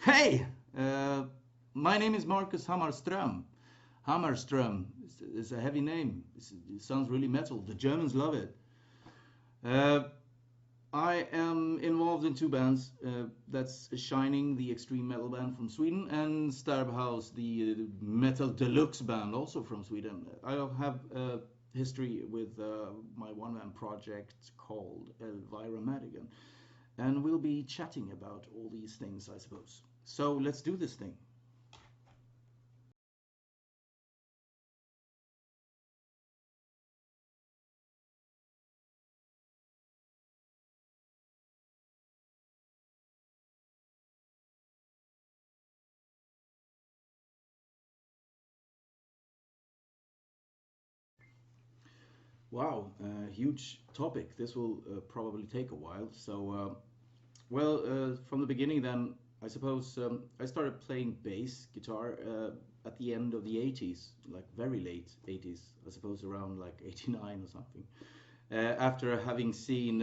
Hey, my name is Marcus Hammarström. Hammarström is a heavy name. It sounds really metal. The Germans love it. Uh, I am involved in two bands. That's Shining, the extreme metal band from Sweden, and Sterbhaus, the metal deluxe band, also from Sweden. I have a history with my one-man project called Elvira Madigan, and we'll be chatting about all these things, I suppose. So let's do this thing. Wow, huge topic. This will probably take a while. From the beginning, then I suppose I started playing bass guitar at the end of the 80s, like very late 80s, I suppose around like 89 or something. After having seen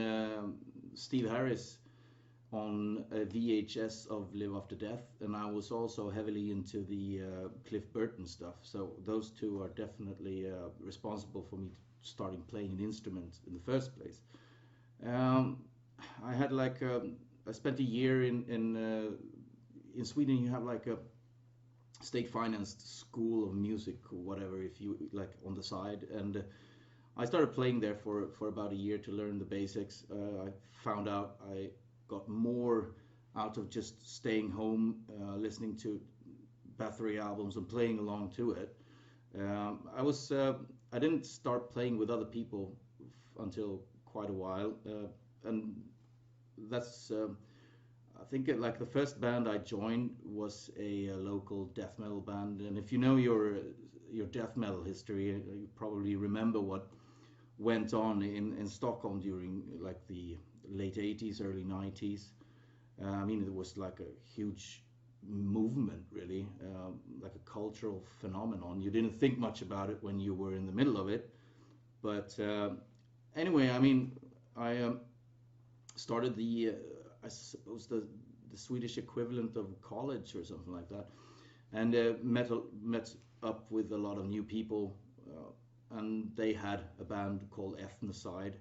Steve Harris on a VHS of Live After Death, and I was also heavily into the Cliff Burton stuff. So those two are definitely responsible for me starting playing an instrument in the first place. Um, I had like I spent a year in Sweden. You have like a state financed school of music or whatever, if you like, on the side, and I started playing there for about a year to learn the basics. I found out I got more out of just staying home, listening to Bathory albums and playing along to it. I didn't start playing with other people until quite a while, and that's I think like the first band I joined was a local death metal band, and if you know your death metal history, you probably remember what went on in Stockholm during like the late 80s, early 90s. I mean, it was like a huge movement, really, like a cultural phenomenon. You didn't think much about it when you were in the middle of it, but anyway, I mean, I started I suppose the Swedish equivalent of college or something like that, and met up with a lot of new people, and they had a band called Ethnocide,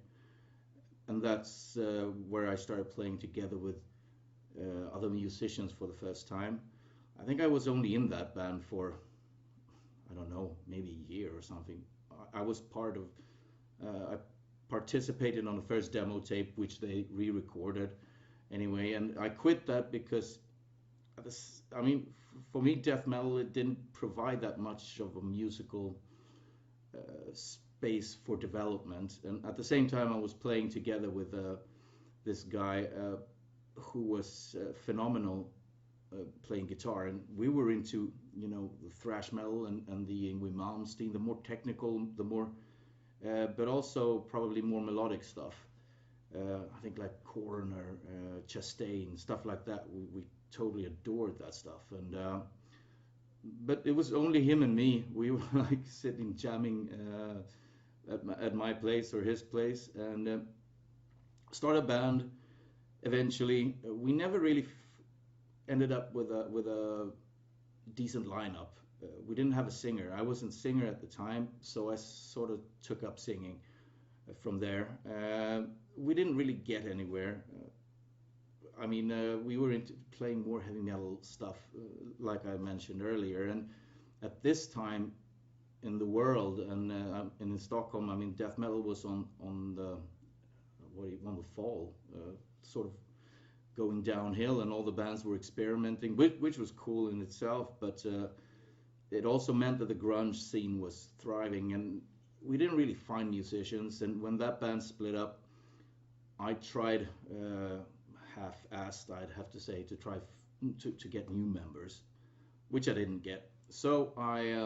and that's where I started playing together with other musicians for the first time. I think I was only in that band for, I don't know, maybe a year or something. I was part of, I participated on the first demo tape, which they re-recorded anyway, and I quit that because, I mean, for me, death metal, it didn't provide that much of a musical space for development. And at the same time, I was playing together with this guy who was phenomenal playing guitar, and we were into, you know, the thrash metal and the Yngwie Malmsteen, the more technical, the more but also probably more melodic stuff. I think like Korn or Chastain, stuff like that. We totally adored that stuff, and but it was only him and me. We were like sitting jamming at my place or his place, and started a band. Eventually, we never really ended up with a decent lineup. We didn't have a singer. I wasn't singer at the time, so I sort of took up singing from there. We didn't really get anywhere. I mean, we were into playing more heavy metal stuff, like I mentioned earlier. And at this time, in the world, and in Stockholm, I mean, death metal was on the on the fall, sort of going downhill, and all the bands were experimenting, which was cool in itself, but it also meant that the grunge scene was thriving, and we didn't really find musicians. And when that band split up, I tried, half-assed, I'd have to say, to try to get new members, which I didn't get. So I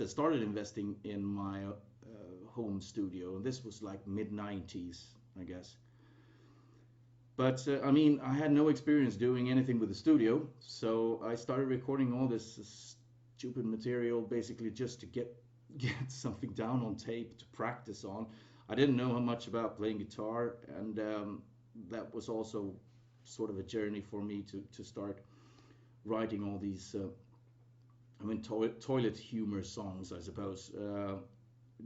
started investing in my home studio, and this was like mid 90s, I guess. But I mean, I had no experience doing anything with the studio, so I started recording all this stupid material, basically just to get something down on tape to practice on. I didn't know how much about playing guitar, and that was also sort of a journey for me to start writing all these, I mean, toilet humor songs, I suppose,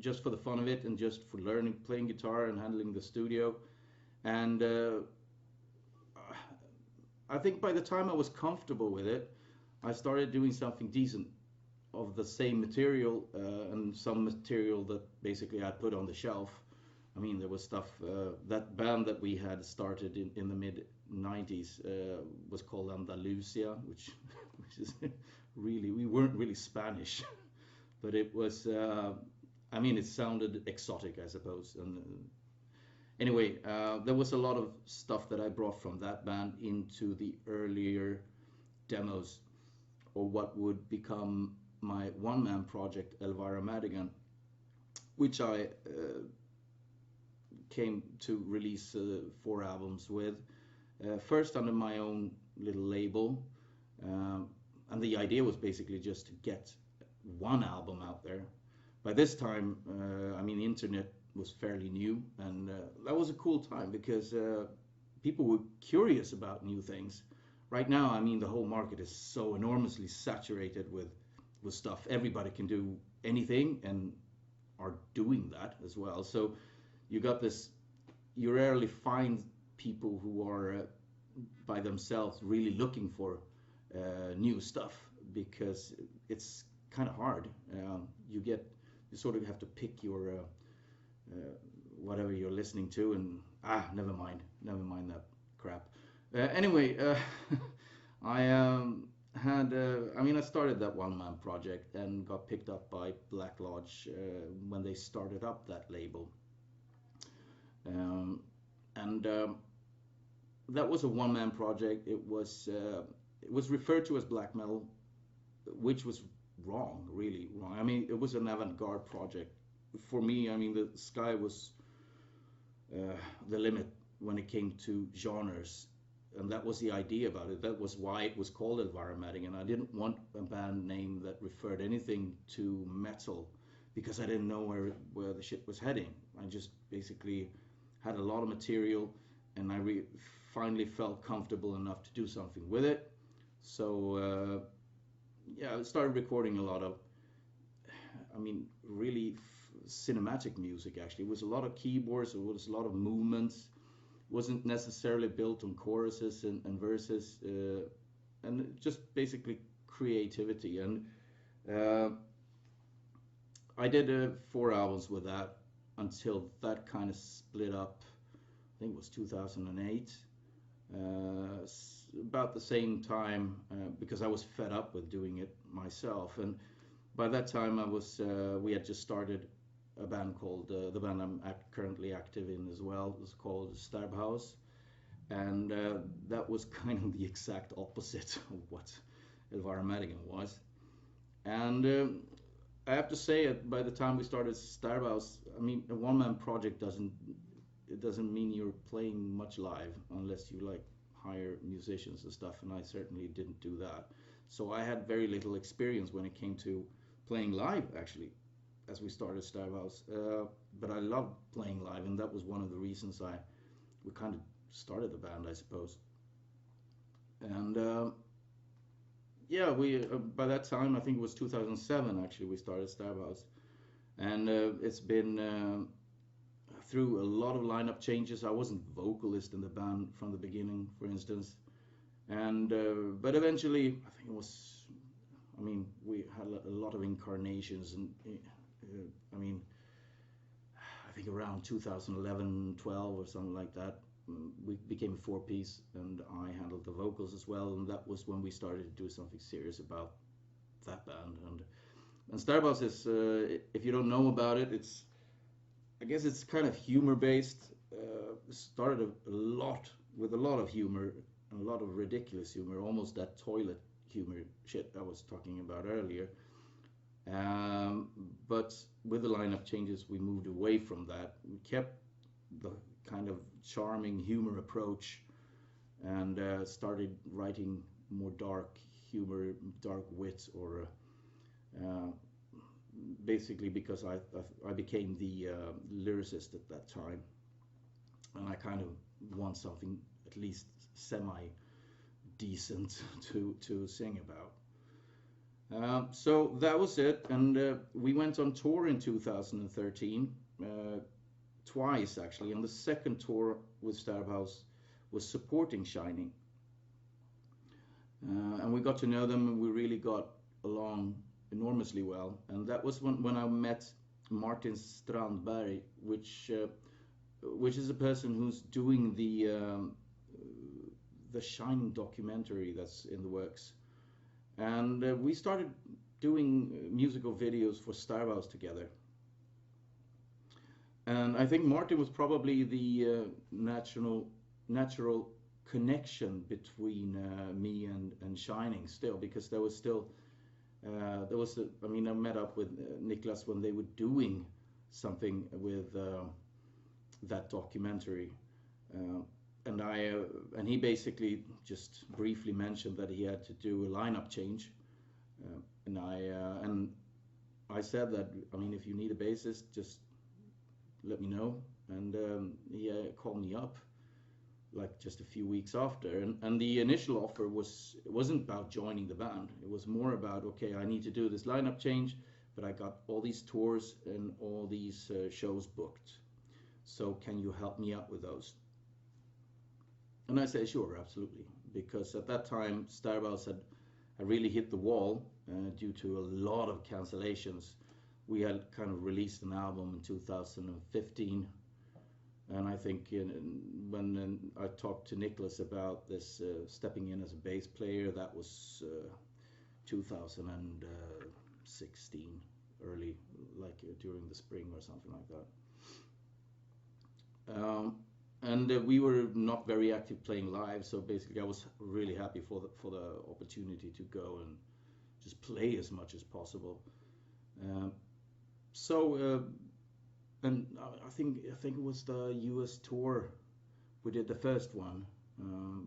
just for the fun of it, and just for learning playing guitar and handling the studio. And I think by the time I was comfortable with it, I started doing something decent of the same material, and some material that basically I put on the shelf. I mean, there was stuff, that band that we had started in the mid 90s was called Andalusia, which is really, we weren't really Spanish, but it was, I mean, it sounded exotic, I suppose. And anyway, there was a lot of stuff that I brought from that band into the earlier demos, or what would become my one-man project, Elvira Madigan, which I came to release 4 albums with. First under my own little label, and the idea was basically just to get one album out there. By this time, I mean, the internet was fairly new, and that was a cool time because people were curious about new things. Right now, I mean, the whole market is so enormously saturated with stuff. Everybody can do anything and are doing that as well. So you got this, you rarely find people who are by themselves really looking for new stuff, because it's kind of hard. You sort of have to pick your whatever you're listening to, and never mind that crap. Anyway, I started that one-man project and got picked up by Black Lodge when they started up that label. And that was a one-man project. It was referred to as black metal, which was wrong, really wrong. I mean, it was an avant-garde project. For me, I mean, the sky was the limit when it came to genres, and that was the idea about it. That was why it was called Elvira Madigan. I didn't want a band name that referred anything to metal, because I didn't know where the shit was heading. I just basically had a lot of material, and I finally felt comfortable enough to do something with it. So I started recording a lot of, I mean, really cinematic music. Actually, it was a lot of keyboards, it was a lot of movements. It wasn't necessarily built on choruses and verses, and just basically creativity. And I did 4 albums with that until that kind of split up. I think it was 2008, about the same time, because I was fed up with doing it myself. And by that time, we had just started a band called, the band I'm currently active in as well, was called Sterbhaus. And that was kind of the exact opposite of what Elvira Madigan was. And I have to say, by the time we started Sterbhaus, I mean, a one-man project doesn't mean you're playing much live, unless you like hire musicians and stuff, and I certainly didn't do that. So I had very little experience when it came to playing live, actually, as we started Sterbhaus. But I loved playing live, and that was one of the reasons we kind of started the band, I suppose. And we by that time, I think it was 2007, actually, we started Sterbhaus. And it's been through a lot of lineup changes. I wasn't vocalist in the band from the beginning, for instance. And but eventually, I think it was, I mean, we had a lot of incarnations, and I mean, I think around 2011, 12 or something like that, we became a four-piece, and I handled the vocals as well, and that was when we started to do something serious about that band. And Sterbhaus is, if you don't know about it, I guess it's kind of humor based. Started with a lot of humor, and a lot of ridiculous humor, almost that toilet humor shit I was talking about earlier. But with the lineup changes, we moved away from that. We kept the kind of charming humor approach, and started writing more dark humor, dark wit, or basically because I became the lyricist at that time, and I kind of want something at least semi decent to sing about. So that was it, and we went on tour in 2013, twice actually, and the second tour with Sterbhaus was supporting Shining, and we got to know them, and we really got along enormously well. And that was when I met Martin Strandberg, which is a person who's doing the Shining documentary that's in the works. And we started doing musical videos for Sterbhaus together. And I think Martin was probably the natural connection between me and Shining still, because there was still I mean, I met up with Niklas when they were doing something with that documentary, and he basically just briefly mentioned that he had to do a lineup change, and I said that, I mean, if you need a bassist, just let me know, and he called me up like just a few weeks after, and the initial offer wasn't about joining the band. It was more about, okay, I need to do this lineup change, but I got all these tours and all these shows booked, so can you help me out with those? And I said, sure, absolutely, because at that time Sterbhaus had really hit the wall due to a lot of cancellations. We had kind of released an album in 2015, and I think when I talked to Niklas about this stepping in as a bass player, that was 2016, early, like during the spring or something like that. And we were not very active playing live, so basically I was really happy for the opportunity to go and just play as much as possible. And I think it was the US tour. We did the first one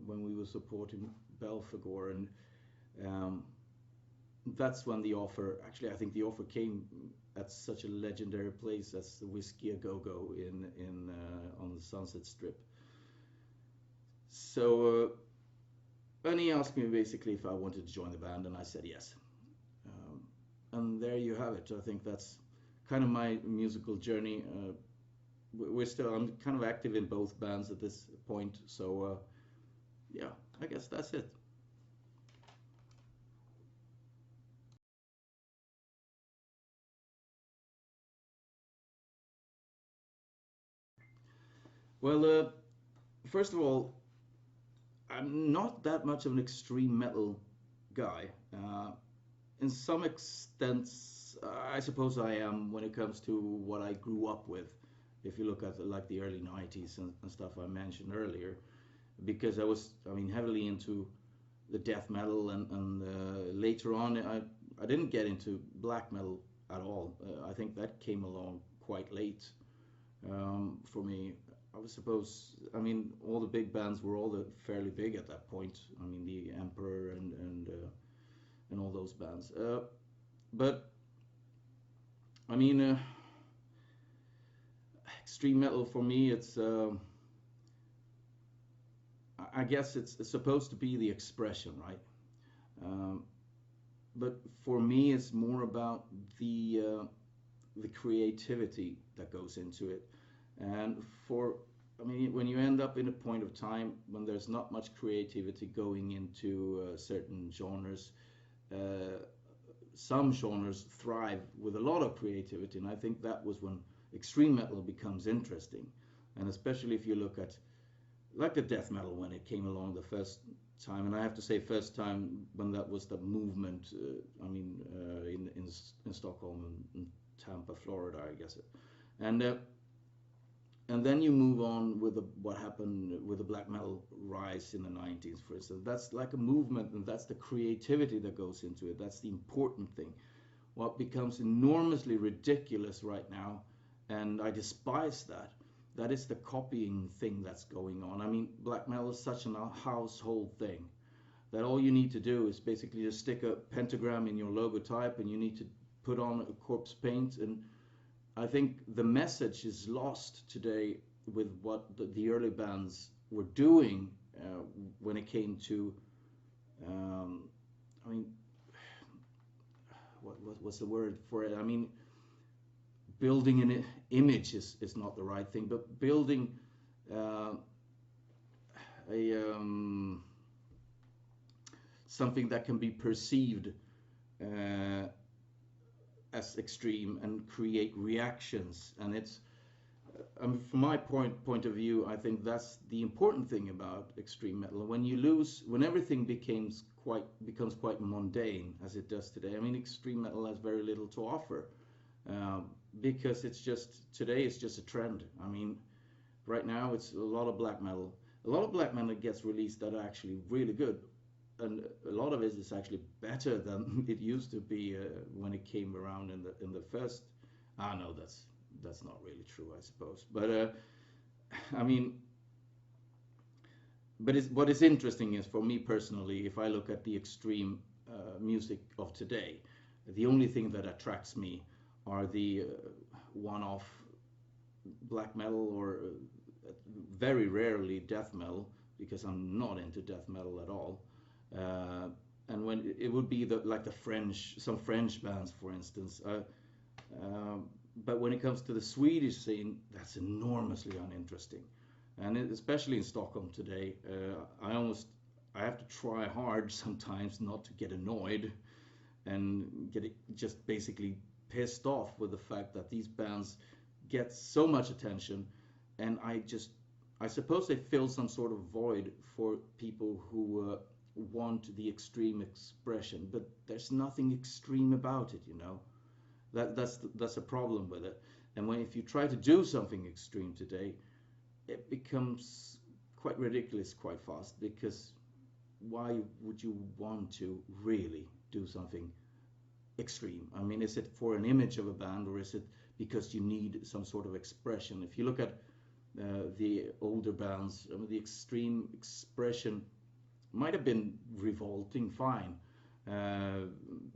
when we were supporting Belfagor, and that's when the offer. Actually, I think the offer came at such a legendary place as the Whiskey A Go Go in on the Sunset Strip. So, and he asked me basically if I wanted to join the band, and I said yes. And there you have it. I think that's kind of my musical journey. I'm kind of active in both bands at this point, so yeah, I guess that's it. Well, first of all, I'm not that much of an extreme metal guy. In some extents, I suppose I am when it comes to what I grew up with. If you look at like the early 90s and stuff I mentioned earlier, because I was, I mean, heavily into the death metal, and later on I didn't get into black metal at all. I think that came along quite late for me. I suppose, I mean, all the big bands were all fairly big at that point. I mean, the Emperor and all those bands. But I mean, extreme metal for me, it's I guess it's supposed to be the expression, right? But for me, it's more about the creativity that goes into it. And I mean, when you end up in a point of time when there's not much creativity going into certain genres, some genres thrive with a lot of creativity, and I think that was when extreme metal becomes interesting. And especially if you look at like the death metal when it came along the first time, and I have to say first time when that was the movement. In Stockholm and Tampa, Florida, I guess. And and then you move on with what happened with the black metal rise in the 90s, for instance. That's like a movement, and that's the creativity that goes into it. That's the important thing. What becomes enormously ridiculous right now, and I despise that, that is the copying thing that's going on. I mean, black metal is such a household thing that all you need to do is basically just stick a pentagram in your logotype, and you need to put on a corpse paint. And I think the message is lost today with what the early bands were doing when it came to, I mean, what's the word for it? I mean, building an image is not the right thing, but building something that can be perceived as extreme and create reactions. And it's from my point of view, I think that's the important thing about extreme metal. When everything becomes quite mundane, as it does today. I mean, extreme metal has very little to offer because today it's just a trend. I mean, right now it's a lot of black metal. A lot of black metal gets released that are actually really good, and a lot of it is actually better than it used to be when it came around in the first. No, that's not really true, I suppose. But I mean, what is interesting is, for me personally, if I look at the extreme music of today, the only thing that attracts me are the one-off black metal, or very rarely death metal, because I'm not into death metal at all. And when it would be some French bands, for instance. But when it comes to the Swedish scene, that's enormously uninteresting. And especially in Stockholm today, I have to try hard sometimes not to get annoyed and just basically pissed off with the fact that these bands get so much attention, and I suppose they fill some sort of void for people who want the extreme expression, but there's nothing extreme about it, you know. That's a problem with it. And if you try to do something extreme today, it becomes quite ridiculous quite fast, because why would you want to really do something extreme? I mean, is it for an image of a band, or is it because you need some sort of expression? If you look at the older bands, I mean, the extreme expression might have been revolting, fine,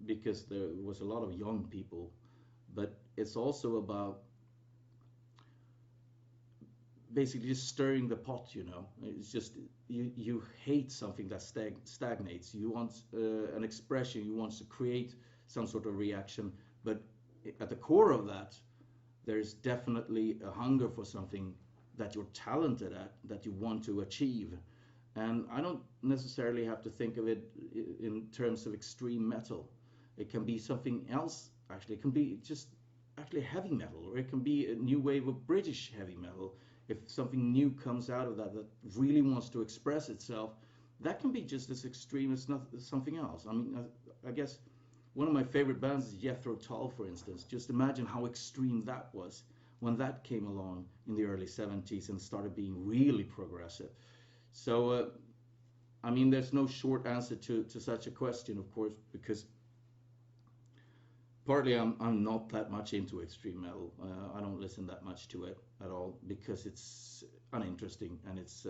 because there was a lot of young people, but it's also about basically just stirring the pot, you know. It's just you hate something that stagnates. You want an expression, you want to create some sort of reaction, but at the core of that, there's definitely a hunger for something that you're talented at, that you want to achieve. And I don't necessarily have to think of it in terms of extreme metal. It can be something else, actually. It can be just actually heavy metal, or it can be a new wave of British heavy metal. If something new comes out of that really wants to express itself, that can be just as extreme as something else. I mean, I guess one of my favorite bands is Jethro Tull, for instance. Just imagine how extreme that was when that came along in the early 70s and started being really progressive. So, I mean, there's no short answer to such a question, of course, because partly I'm not that much into extreme metal. I don't listen that much to it at all, because it's uninteresting, and it's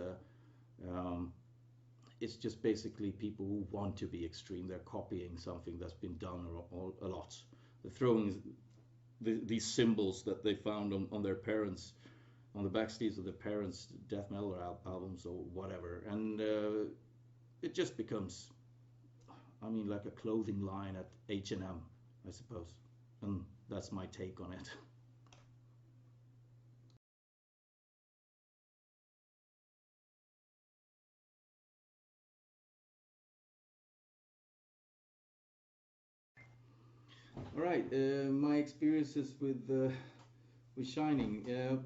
just basically people who want to be extreme. They're copying something that's been done a lot. They're throwing these symbols that they found on their parents, on the back sleeves of their parents' death metal albums or whatever, and it just becomes, I mean, like a clothing line at H&M, I suppose. And that's my take on it. All right, my experiences with Shining.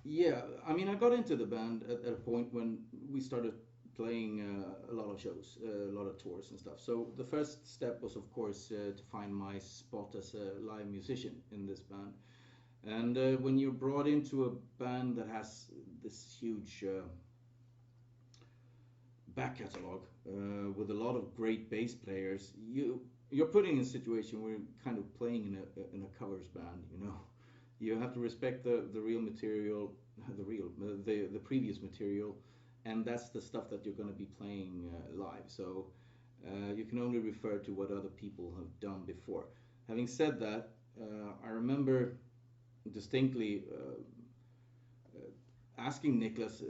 Yeah, I mean, I got into the band at a point when we started playing a lot of shows, a lot of tours and stuff. So the first step was, of course, to find my spot as a live musician in this band. And when you're brought into a band that has this huge back catalog with a lot of great bass players, you're put in a situation where you're kind of playing in a covers band. You know, you have to respect the real material, the previous material, and that's the stuff that you're going to be playing live. So you can only refer to what other people have done before. Having said that, I remember distinctly asking Nicholas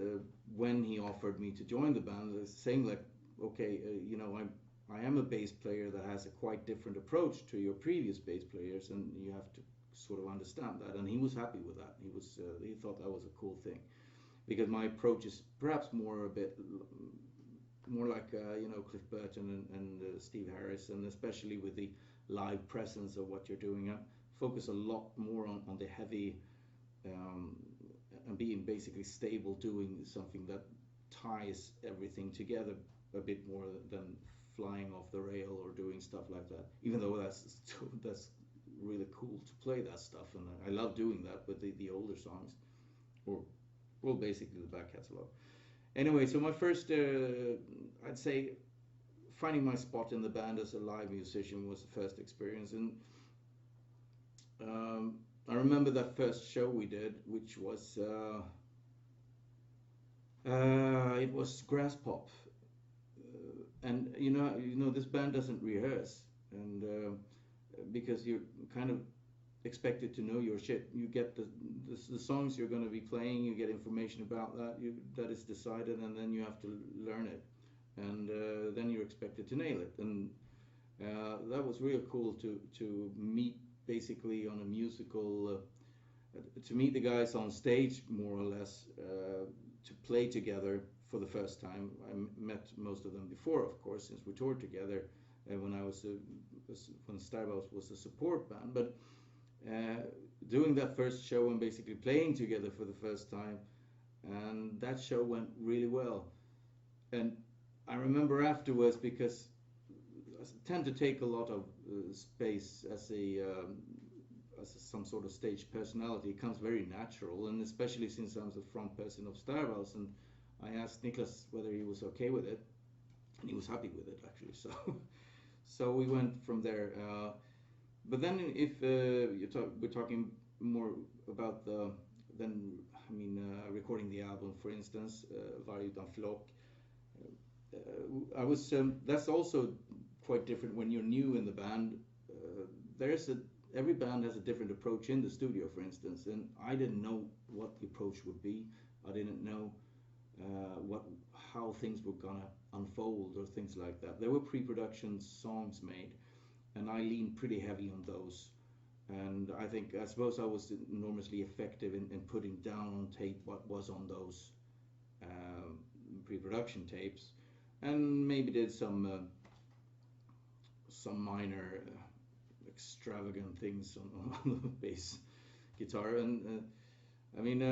when he offered me to join the band, saying like, okay, you know, I am a bass player that has a quite different approach to your previous bass players, and you have to sort of understand that. And he was happy with that. He thought that was a cool thing, because my approach is perhaps more a bit more like you know, Cliff Burton and Steve Harris, and especially with the live presence of what you're doing. I focus a lot more on the heavy um, and being basically stable, doing something that ties everything together a bit more than flying off the rail or doing stuff like that. Even though that's really cool to play that stuff, and I love doing that with the older songs, or well, basically the back catalog. Anyway, so my first, I'd say, finding my spot in the band as a live musician was the first experience, and I remember that first show we did, which was it was grass pop, and this band doesn't rehearse, and because you're kind of expected to know your shit. You get the songs you're going to be playing, you get information about that is decided, and then you have to learn it, and then you're expected to nail it. And that was really cool to meet basically on a musical, to meet the guys on stage more or less, to play together for the first time. I met most of them before, of course, since we toured together when when Sterbhaus was a support band, but doing that first show and basically playing together for the first time, and that show went really well. And I remember afterwards, because I tend to take a lot of space as some sort of stage personality. It comes very natural, and especially since I'm the front person of Sterbhaus, and I asked Niklas whether he was okay with it, and he was happy with it actually. So so we went from there. But then, if we're talking more about recording the album, for instance, Varje utan flock. I was that's also quite different when you're new in the band. Every band has a different approach in the studio, for instance, and I didn't know what the approach would be. I didn't know how things were gonna unfold or things like that. There were pre-production songs made, and I leaned pretty heavy on those. And I suppose I was enormously effective in putting down on tape what was on those pre-production tapes, and maybe did some minor extravagant things on the bass guitar. And I mean,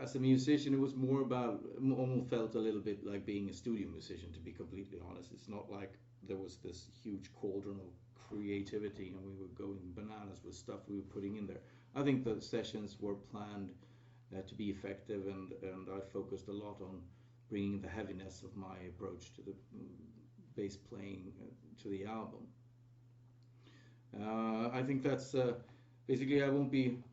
as a musician, it was more about, almost felt a little bit like being a studio musician, to be completely honest. It's not like there was this huge cauldron of creativity and we were going bananas with stuff we were putting in there. I think the sessions were planned to be effective, and I focused a lot on bringing the heaviness of my approach to the bass playing to the album. I think that's basically, I won't be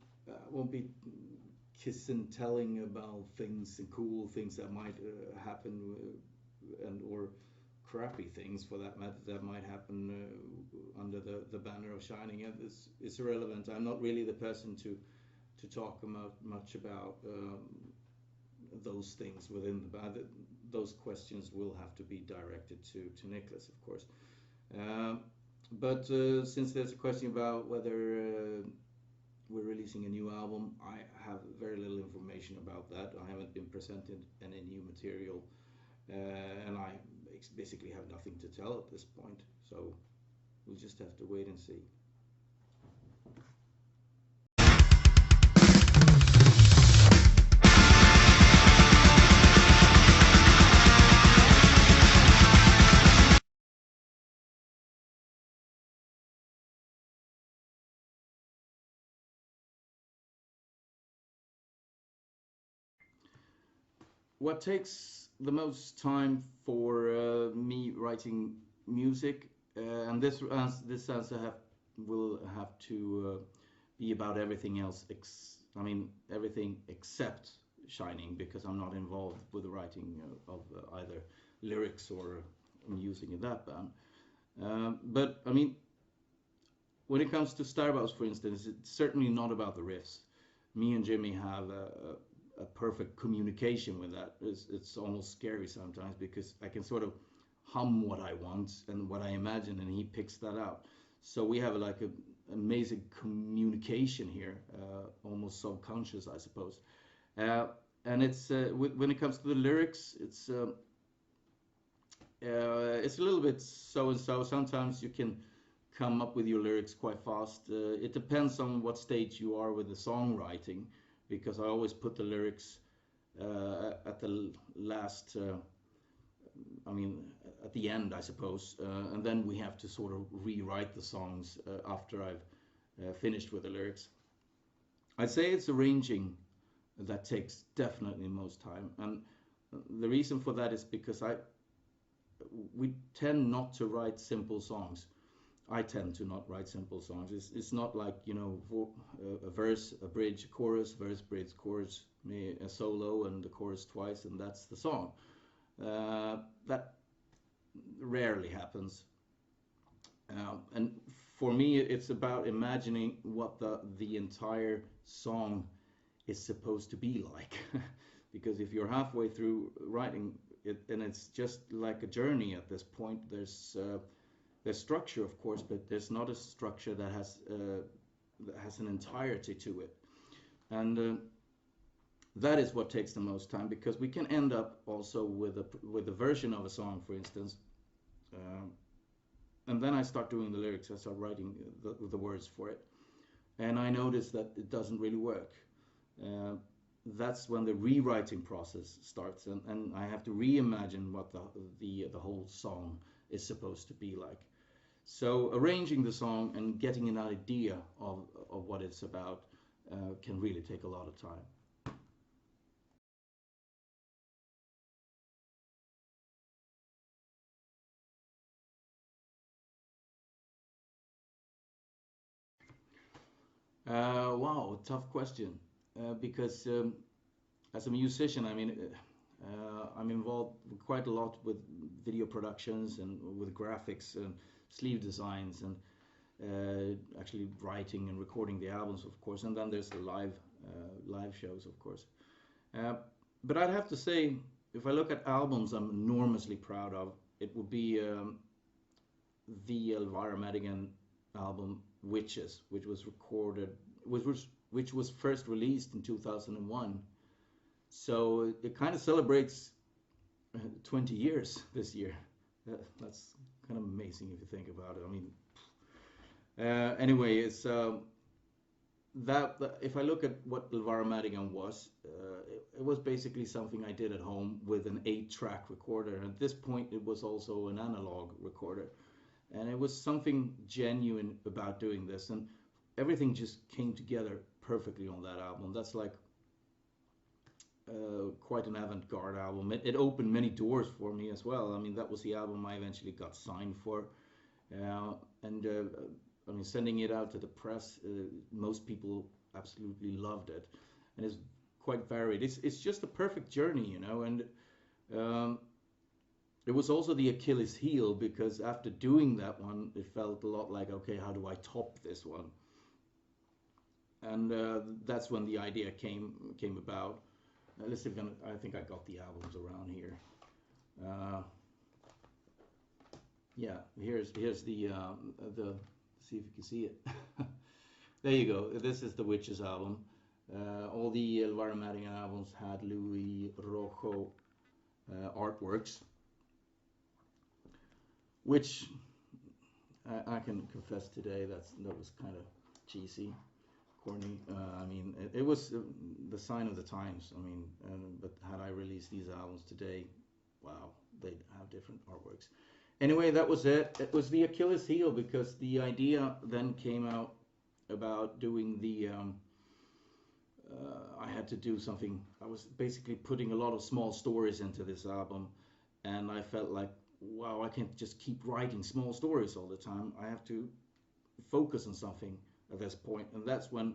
kiss and telling about things and cool things that might happen, and or crappy things for that matter that might happen under the banner of Shining. It's irrelevant. I'm not really the person to talk much about those things within the band. Those questions will have to be directed to Nicholas, of course. But since there's a question about whether we're releasing a new album, I have very little information about that. I haven't been presented any new material, and I basically have nothing to tell at this point. So we'll just have to wait and see. What takes the most time for me writing music, and this answer will have to be about everything else. I mean everything except Shining, because I'm not involved with the writing of either lyrics or music in that band. But I mean, when it comes to Sterbhaus, for instance, it's certainly not about the riffs. Me and Jimmy have a perfect communication with that. It's almost scary sometimes because I can sort of hum what I want and what I imagine, and he picks that out. So we have like a amazing communication here, almost subconscious, I suppose. Uh, and when it comes to the lyrics, it's a little bit so and so. Sometimes you can come up with your lyrics quite fast. It depends on what stage you are with the songwriting, because I always put the lyrics at the last, I mean, at the end, I suppose, and then we have to sort of rewrite the songs after I've finished with the lyrics. I'd say it's arranging that takes definitely most time, and the reason for that is because we tend not to write simple songs. I tend to not write simple songs. It's not like, you know, a verse, a bridge, a chorus, verse, bridge, chorus, a solo, and the chorus twice, and that's the song. That rarely happens. And for me, it's about imagining what the entire song is supposed to be like. Because if you're halfway through writing it, and it's just like a journey at this point, there's structure, of course, but there's not a structure that has an entirety to it. And that is what takes the most time, because we can end up also with a version of a song, for instance, and then I start doing the lyrics. I start writing the words for it, and I notice that it doesn't really work. That's when the rewriting process starts, and I have to reimagine what the whole song is supposed to be like. So arranging the song and getting an idea of what it's about can really take a lot of time. Wow, tough question. Because as a musician, I mean, I'm involved quite a lot with video productions and with graphics and sleeve designs and actually writing and recording the albums, of course. And then there's the live shows, of course. Uh, but I'd have to say, if I look at albums I'm enormously proud of, it would be the Elvira Madigan album Witches, which was first released in 2001. So it kind of celebrates 20 years this year. That's kind of amazing if you think about it. I mean, anyway, it's if I look at what Elvira Madigan was, it was basically something I did at home with an 8-track recorder. And at this point, it was also an analog recorder. And it was something genuine about doing this, and everything just came together perfectly on that album. That's like quite an avant-garde album. It opened many doors for me as well. I mean, that was the album I eventually got signed for, and I mean, sending it out to the press, most people absolutely loved it, and it's quite varied. It's just a perfect journey, you know, and um, it was also the Achilles heel, because after doing that one, it felt a lot like, okay, how do I top this one? And that's when the idea came about. Let's see if I think I got the albums around here. Uh, yeah, here's the see if you can see it. There you go. This is the Witches album. All the Elvira Madigan albums had Louis Rojo artworks, which I can confess today that was kind of cheesy, corny. I mean, it was the sign of the times. I mean, but had I released these albums today, wow, they'd have different artworks. Anyway, that was it. It was the Achilles heel because the idea then came out about doing the. I had to do something. I was basically putting a lot of small stories into this album, and I felt like, wow, I can't just keep writing small stories all the time. I have to focus on something at this point, and that's when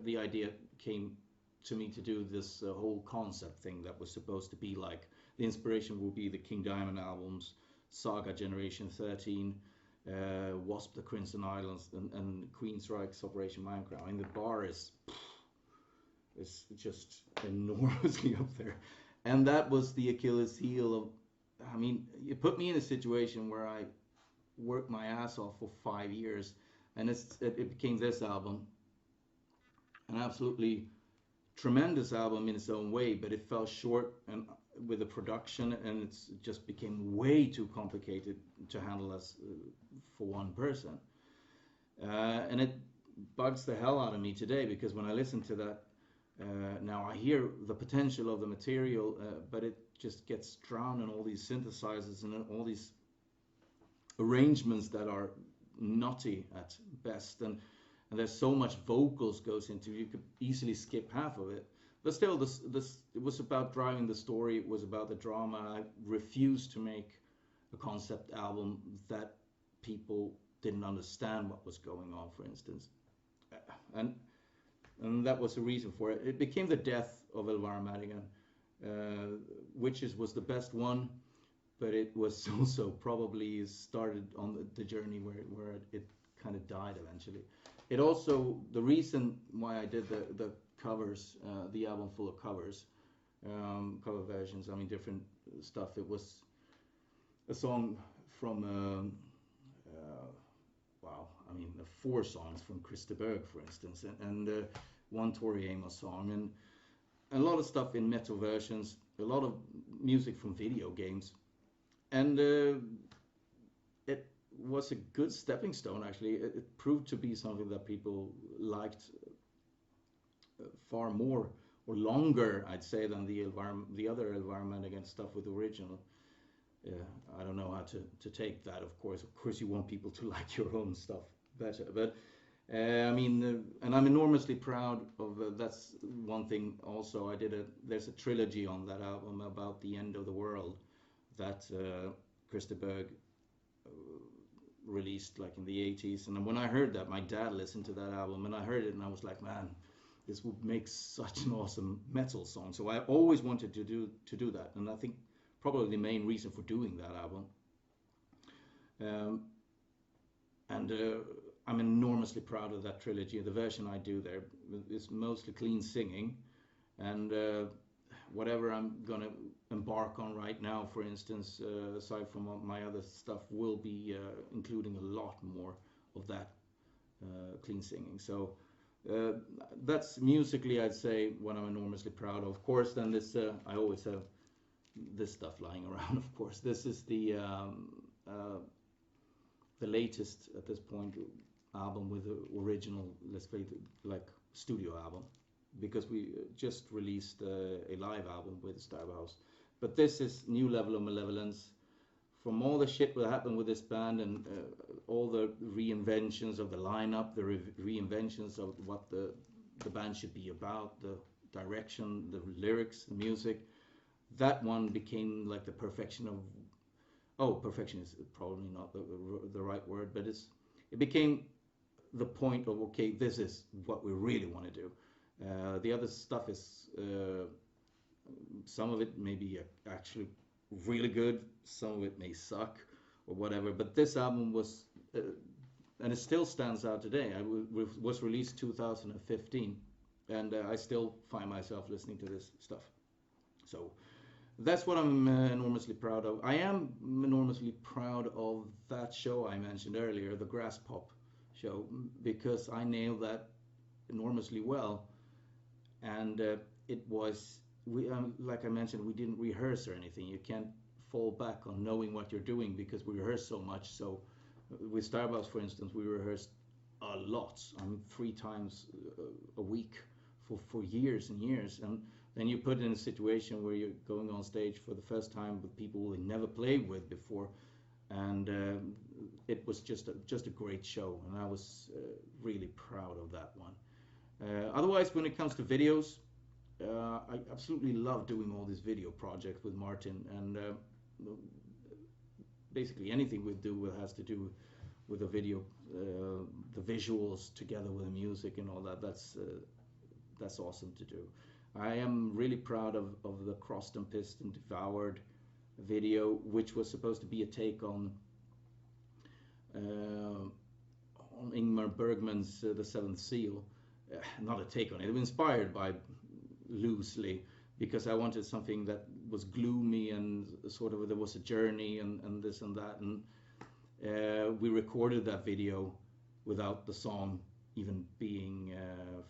the idea came to me to do this whole concept thing that was supposed to be like the inspiration would be the King Diamond albums, Saga Generation 13, Wasp, the Crimson Islands, and Queensryche's Operation Minecraft. I mean, the bar is just enormously up there, and that was the Achilles heel of. I mean, it put me in a situation where I worked my ass off for 5 years, and it became this album, an absolutely tremendous album in its own way, but it fell short and with the production, and it just became way too complicated to handle as for one person, and it bugs the hell out of me today because when I listen to that now, I hear the potential of the material, but it just gets drowned in all these synthesizers and all these arrangements that are nutty at best, and there's so much vocals goes into it, you could easily skip half of it. But still, this it was about driving the story, it was about the drama. I refused to make a concept album that people didn't understand what was going on, for instance, and that was the reason for it. It became the death of Elvira Madigan. Witches was the best one, but it was also probably started on the journey where it kind of died eventually. It also, the reason why I did the covers, the album full of covers, cover versions, I mean different stuff. It was a song from, wow, I mean 4 songs from Christer Berg, for instance, and one Tori Amos song, and a lot of stuff in metal versions, a lot of music from video games, and it was a good stepping stone actually. It proved to be something that people liked far more or longer, I'd say, than the other Elvira Madigan stuff with the original. I don't know how to take that. Of course, you want people to like your own stuff better, but I mean, and I'm enormously proud of. That's one thing. Also, there's a trilogy on that album about the end of the world that Christer Berg released like in the 80s. And when I heard that, my dad listened to that album, and I heard it, and I was like, man, this would make such an awesome metal song. So I always wanted to do that, and I think probably the main reason for doing that album. And I'm enormously proud of that trilogy. The version I do there is mostly clean singing, and whatever I'm gonna embark on right now, for instance, aside from my other stuff, will be including a lot more of that clean singing. So that's musically, I'd say, what I'm enormously proud of. Of course, then this I always have this stuff lying around. Of course, this is the latest at this point album with the original, let's say, like studio album, because we just released a live album with Sterbhaus. But this is new level of malevolence. From all the shit that happened with this band and all the reinventions of the lineup, the reinventions of what the band should be about, the direction, the lyrics, the music, that one became like the perfection of. Oh, perfection is probably not the right word, but it became the point of, okay, this is what we really want to do. The other stuff is, some of it may be actually really good, some of it may suck or whatever, but this album was, and it still stands out today. It was released 2015, and I still find myself listening to this stuff. So that's what I'm enormously proud of. I am enormously proud of that show I mentioned earlier, the Grass Pop show, because I nailed that enormously well. And it was, like I mentioned, we didn't rehearse or anything. You can't fall back on knowing what you're doing because we rehearse so much. So with Sterbhaus, for instance, we rehearsed a lot. I mean, 3 times a week for years and years. And then you put in a situation where you're going on stage for the first time with people we never played with before, and it was just a great show, and I was really proud of that one. Otherwise, when it comes to videos, I absolutely love doing all these video projects with Martin, and basically anything we do has to do with the video, the visuals together with the music and all that. That's awesome to do. I am really proud of the Crossed and Pissed and Devoured video, which was supposed to be a take on Ingmar Bergman's The Seventh Seal. Not a take on it. It was inspired by loosely, because I wanted something that was gloomy and sort of there was a journey and this and that. And we recorded that video without the song even being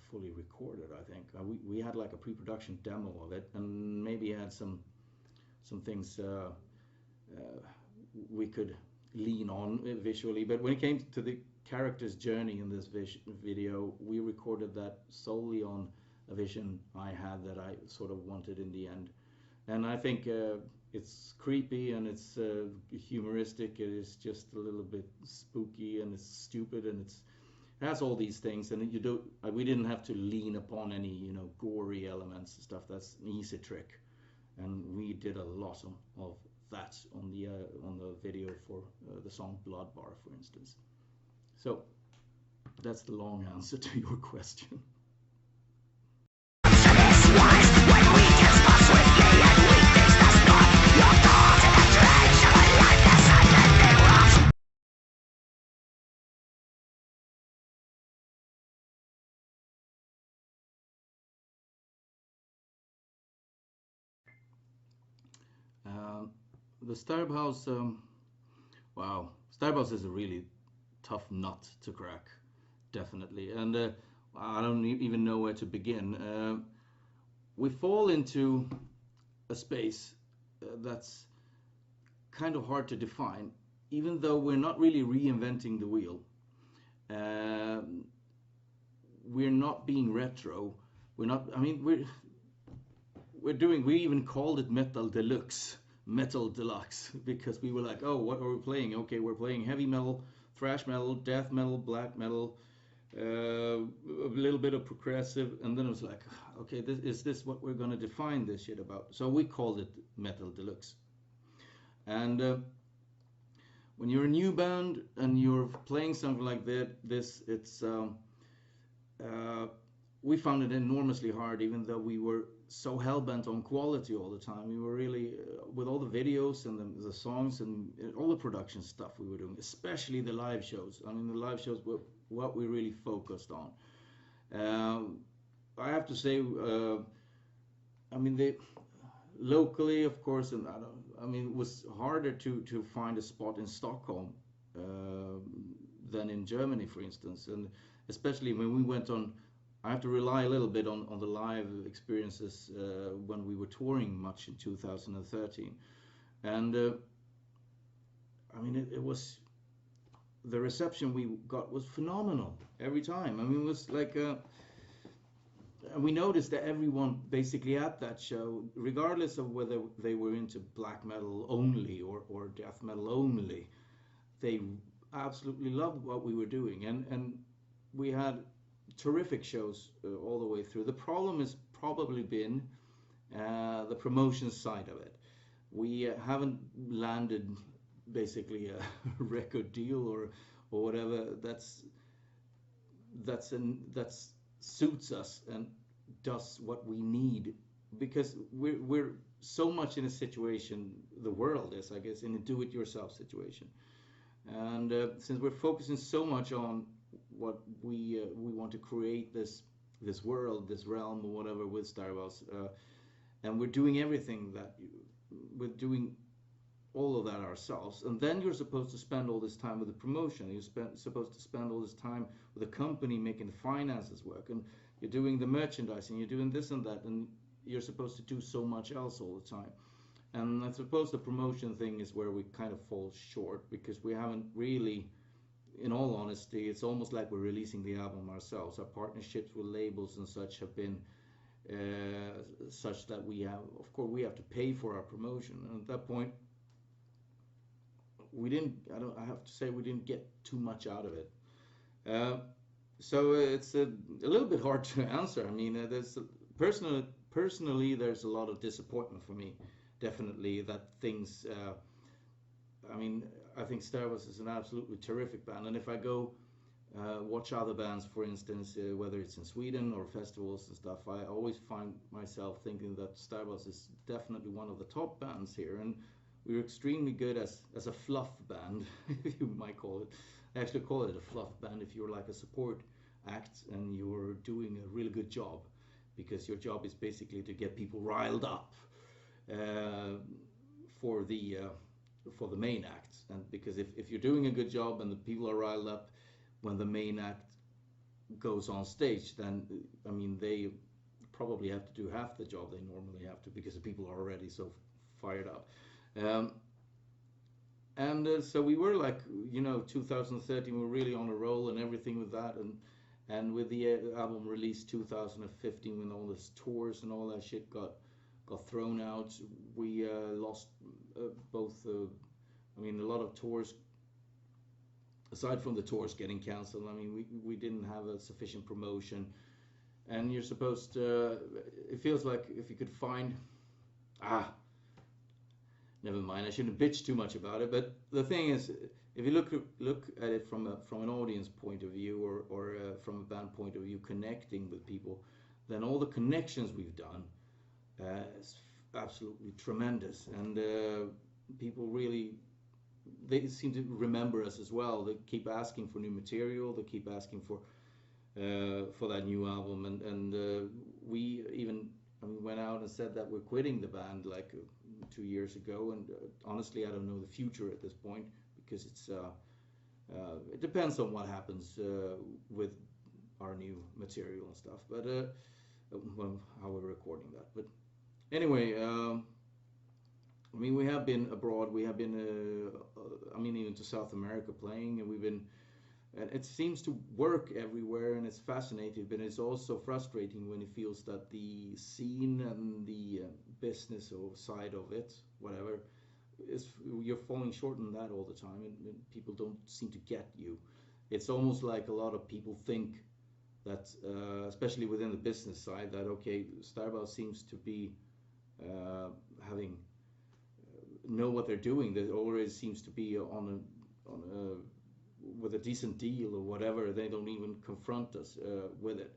fully recorded, I think. We had like a pre-production demo of it, and maybe had some things we could lean on visually. But when it came to the character's journey in this video, we recorded that solely on a vision I had that I sort of wanted in the end. And I think it's creepy and it's humoristic. It is just a little bit spooky and it's stupid and it has all these things. And we didn't have to lean upon any gory elements and stuff. That's an easy trick, and we did a lot of that on the video for the song Blood Bar, for instance. So that's the long answer to your question. The Sterbhaus, wow, Sterbhaus is a really tough nut to crack, definitely, and I don't even know where to begin. We fall into a space that's kind of hard to define, even though we're not really reinventing the wheel. We're not being retro. We're not. I mean, we even called it Metal Deluxe. Metal Deluxe, because we were like, oh, what are we playing? Okay, we're playing heavy metal, thrash metal, death metal, black metal, a little bit of progressive, and then it was like, okay, is this what we're gonna define this shit about? So we called it Metal Deluxe. And when you're a new band and you're playing something like this, it's we found it enormously hard, even though we were so hell-bent on quality all the time. We were really, with all the videos and the songs and all the production stuff we were doing, especially the live shows. I mean, the live shows were what we really focused on. I have to say, I mean, locally, of course, and it was harder to find a spot in Stockholm than in Germany, for instance. And especially when we went on, I have to rely a little bit on the live experiences when we were touring much in 2013. And I mean, it was, the reception we got was phenomenal every time. I mean, it was like, and we noticed that everyone basically at that show, regardless of whether they were into black metal only or death metal only, they absolutely loved what we were doing. And we had terrific shows all the way through. The problem has probably been the promotion side of it. We haven't landed basically a record deal or whatever that suits us and does what we need, because we're so much in a situation, the world is, I guess, in a do-it-yourself situation, and since we're focusing so much on what we want to create, this world, this realm, or whatever, with Sterbhaus, and we're doing everything we're doing all of that ourselves, and then you're supposed to spend all this time with the promotion. You're supposed to spend all this time with the company making the finances work, and you're doing the merchandising, you're doing this and that, and you're supposed to do so much else all the time. And I suppose the promotion thing is where we kind of fall short, because we haven't really in all honesty, it's almost like we're releasing the album ourselves. Our partnerships with labels and such have been such that we have, of course, we have to pay for our promotion. And at that point, we didn't. I have to say, we didn't get too much out of it. Uh, so it's a little bit hard to answer. I mean, personally, there's a lot of disappointment for me. Definitely that things. I mean, I think Sterbhaus is an absolutely terrific band, and if I go watch other bands, for instance, whether it's in Sweden or festivals and stuff, I always find myself thinking that Sterbhaus is definitely one of the top bands here, and we're extremely good as a fluff band, if you might call it. I actually call it a fluff band if you're like a support act and you're doing a really good job, because your job is basically to get people riled up uh, for the main act. And because if you're doing a good job and the people are riled up when the main act goes on stage, then I mean they probably have to do half the job they normally have to, because the people are already so fired up. Um, and so we were like, 2013, we were really on a roll and everything with that, and with the album release 2015, when all this tours and all that shit got thrown out, we lost both. I mean, a lot of tours. Aside from the tours getting cancelled, I mean, we didn't have a sufficient promotion, and you're supposed to. It feels like if you could find, never mind. I shouldn't bitch too much about it. But the thing is, if you look at it from an audience point of view, or from a band point of view, connecting with people, then all the connections we've done is absolutely tremendous, and people really. They seem to remember us as well. They keep asking for new material. They keep asking for that new album, and we even went out and said that we're quitting the band like 2 years ago. And honestly, I don't know the future at this point, because it depends on what happens with our new material and stuff. But how we're recording that. But anyway. I mean, we have been abroad. We have been, even to South America playing, and and it seems to work everywhere, and it's fascinating. But it's also frustrating when it feels that the scene and the business or side of it, whatever, you're falling short on that all the time, and people don't seem to get you. It's almost like a lot of people think that, especially within the business side, that okay, Sterbhaus seems to be having. Know what they're doing. There always seems to be on a with a decent deal or whatever. They don't even confront us with it.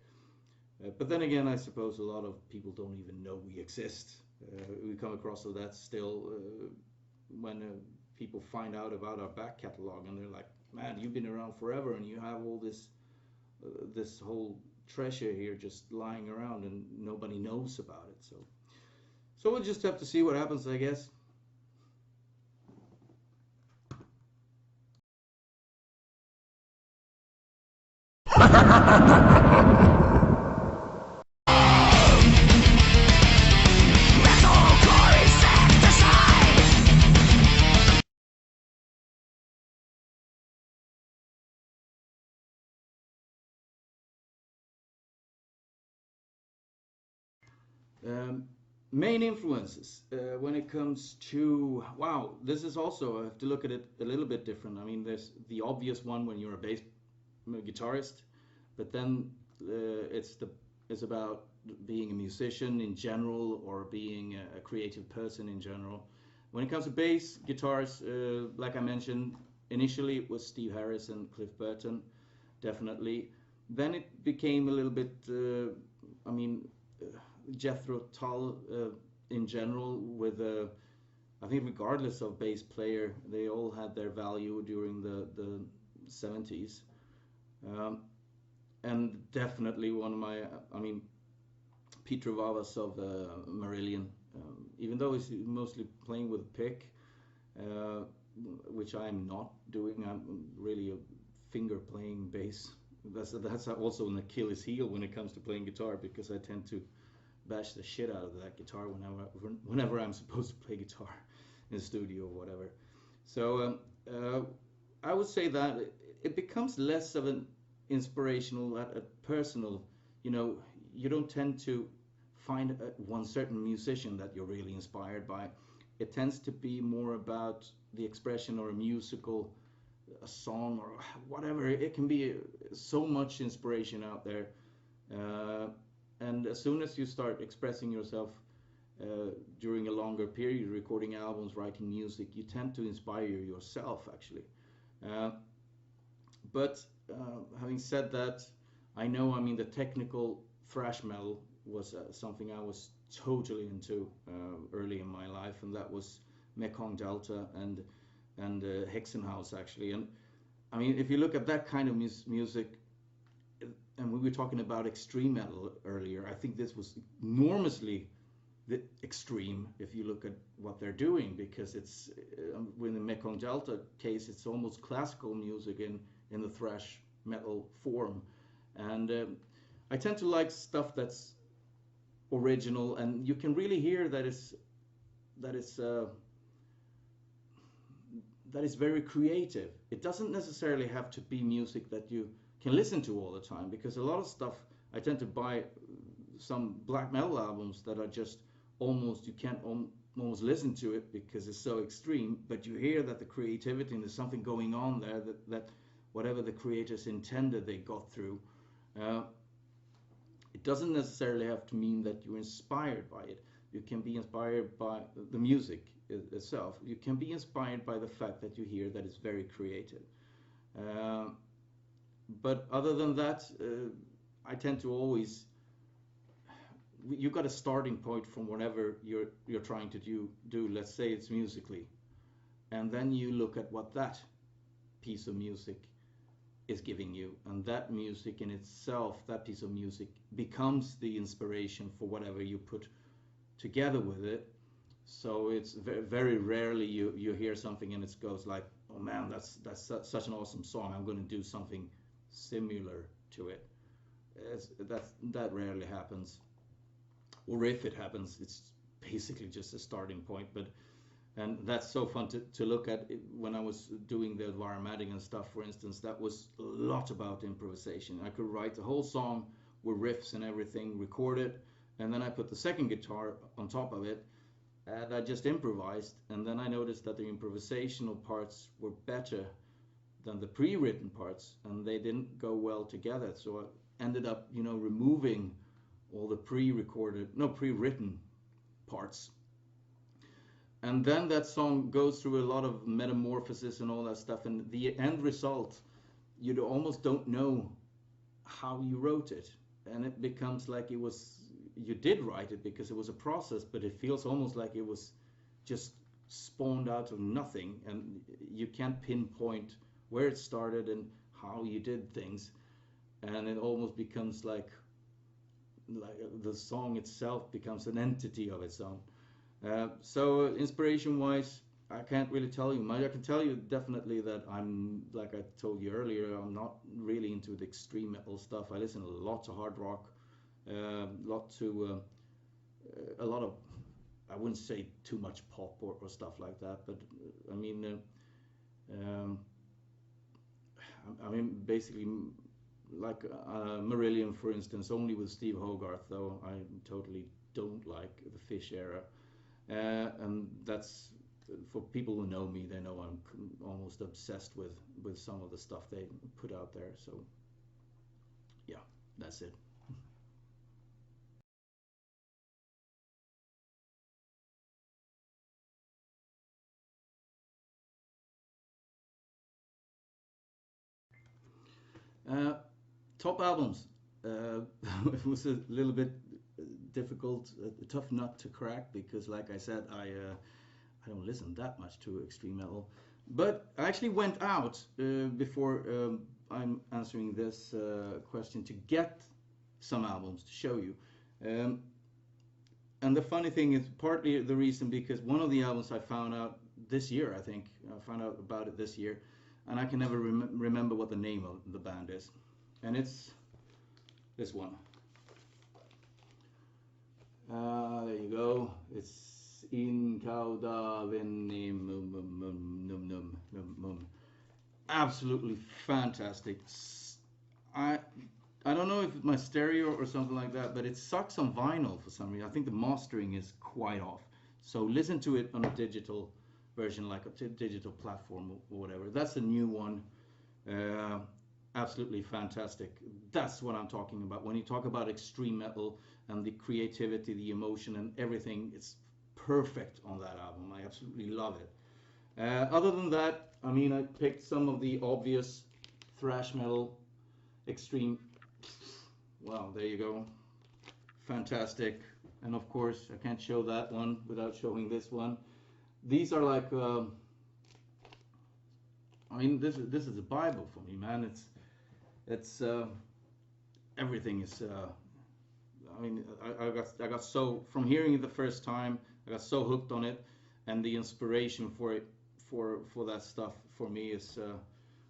But then again, I suppose a lot of people don't even know we exist. We come across that still when people find out about our back catalog, and they're like, "Man, you've been around forever, and you have all this whole treasure here just lying around, and nobody knows about it." So we'll just have to see what happens, I guess. Main influences when it comes to, wow, this is also, I have to look at it a little bit different. I mean, there's the obvious one when you're a guitarist, but then it's about being a musician in general, or being a creative person in general. When it comes to bass guitars, like I mentioned, initially it was Steve Harris and Cliff Burton, definitely. Then it became a little bit, Jethro Tull in general, with I think regardless of bass player, they all had their value during the 70s. And definitely one of my, Peter Vavas of Marillion, even though he's mostly playing with a pick, which I'm not doing. I'm really a finger playing bass. That's also an Achilles heel when it comes to playing guitar, because I tend to bash the shit out of that guitar whenever I'm supposed to play guitar in the studio or whatever. So I would say that it becomes less of an inspirational, a personal, you know, you don't tend to find one certain musician that you're really inspired by. It tends to be more about the expression or a musical, a song or whatever. It can be so much inspiration out there. And as soon as you start expressing yourself during a longer period, recording albums, writing music, you tend to inspire yourself actually. Uh, but having said that, I know, I mean, the technical thrash metal was something I was totally into early in my life, and that was Mekong Delta and Hexenhaus actually. And I mean, if you look at that kind of music, and we were talking about extreme metal earlier, I think this was enormously the extreme if you look at what they're doing, because it's with the Mekong Delta case, it's almost classical music in the thrash metal form. And I tend to like stuff that's original, and you can really hear that is very creative. It doesn't necessarily have to be music that you can listen to all the time, because a lot of stuff, I tend to buy some black metal albums that are just almost, you can't almost listen to it because it's so extreme, but you hear that the creativity and there's something going on there, that whatever the creators intended they got through. It doesn't necessarily have to mean that you're inspired by it. You can be inspired by the music itself. You can be inspired by the fact that you hear that it's very creative. But other than that, I tend to always, you got a starting point from whatever you're trying to do. Let's say it's musically, and then you look at what that piece of music is giving you, and that music in itself, that piece of music becomes the inspiration for whatever you put together with it. So it's very, very rarely you hear something and it goes like, oh man, that's such an awesome song, I'm going to do something similar to it. That rarely happens, or if it happens, it's basically just a starting point. And that's so fun to look at. When I was doing the Varmatic and stuff, for instance, that was a lot about improvisation. I could write the whole song with riffs and everything, record it, and then I put the second guitar on top of it, and I just improvised. And then I noticed that the improvisational parts were better than the pre-written parts, and they didn't go well together. So I ended up, removing all the pre-written parts. And then that song goes through a lot of metamorphosis and all that stuff, and the end result, you almost don't know how you wrote it, and it becomes like you did write it because it was a process, but it feels almost like it was just spawned out of nothing, and you can't pinpoint where it started and how you did things, and it almost becomes like the song itself becomes an entity of its own. So inspiration-wise, I can't really tell you much. I can tell you definitely that I'm, like I told you earlier, I'm not really into the extreme metal stuff. I listen a lot to hard rock, a lot of, I wouldn't say too much pop or stuff like that, but I mean, basically, like Marillion, for instance, only with Steve Hogarth, though I totally don't like the Fish era. And that's, for people who know me, they know I'm almost obsessed with some of the stuff they put out there. So yeah, that's it. Top albums. It was a little bit difficult, a tough nut to crack, because like I said, I don't listen that much to extreme metal. But I actually went out before I'm answering this question to get some albums to show you. And the funny thing is, partly the reason, because one of the albums I found out this year, I think, I found out about it this year, and I can never remember what the name of the band is. And it's this one. There you go. It's In Cauda Venimum. absolutely fantastic. I I don't know if it's my stereo or something like that, but it sucks on vinyl for some reason. I think the mastering is quite off. So listen to it on a digital version, like a digital platform or whatever. That's a new one. Uh, Absolutely fantastic. That's what I'm talking about. When you talk about extreme metal and the creativity, the emotion, and everything, it's perfect on that album. I absolutely love it. Other than that, I mean, I picked some of the obvious thrash metal, extreme. Well, there you go. Fantastic. And of course, I can't show that one without showing this one. These are like, I mean, this is a Bible for me, man. It's everything is. I mean, I got so from hearing it the first time, I got so hooked on it, and the inspiration for it for that stuff for me is.